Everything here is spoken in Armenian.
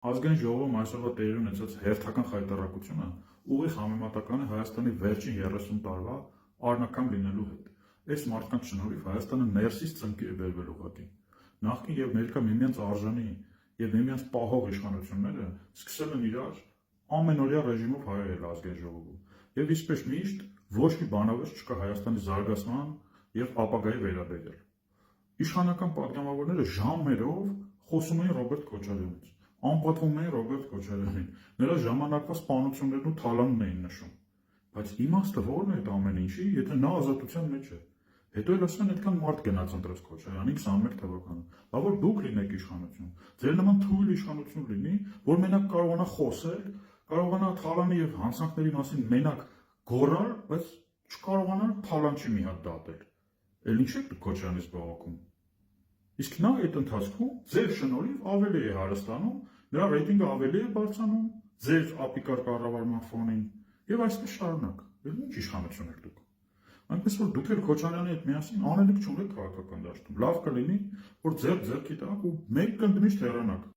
Ազգային ժողովում այսօրվա տեղի ունեցած հերթական խայտառակությունը ուղիղ համեմատական է Հայաստանի վերջին 30 տարվա առնական լինելու հետ։ Այս մարդկանց շնորհիվ Հայաստանը ներսից ծնկի է բերվել ուղղակի։ Նախկին եւ ներկա միմյանց արժանի եւ միմյանց պահող իշխանությունները սկսել են իրար ամենօրյա ռեժիմով հայել ազգային ժողովում։ Եվ ինչպես միշտ ոչ մի բանավեճ չկա Հայաստանի զարգացման եւ ապագայի վերաբերյալ։ Իշխանական պատգամավորները ժամերով խոսում էին Ռոբերտ Քոչարյանից, անպատվում էին Ռոբերտ Քոչարյանին, նրա ժամանակվա սպանություններն ու թալանն էին նշում։ Բայց իմաստը ո՞րն է այդ ամեն ինչի, եթե նա ազատության մեջ է։ Հետո էլ ասեն այդքան մարդ գնաց ընտրեց Քոչարյանին 21 թվականին։ Բա որ դուք լինեք իշխանություն, ձեր նման թույլ իշխանություն լինի, որ մենակ կարողանա խոսել, կարողանա թալանի եւ հանցանքների մասին մենակ գոռալ, բայց չկարողանա թալանչի մի հատ դատել։ Էլ ինչ է դուք Քոչարյանից բողոքում։ Իսկ նա այդ ընթացքում ձեր շնորհիվ ավելի է հարստանում, նրա ռեյտինգը ավելի է բարձրանում, ձեր ապիկար կառավարման ֆոնին եւ այսպես շարունակ։ Էլ ինչ իշխանություն եք դուք։ Այնպես որ դուք էլ Քոչարյանի հետ միասին անելիք չունեք քաղաքական դաշտում։ Լավ կլինի, որ ձեր ձեռքի տակ ու մեկ կնդմիշտ հեռանաք։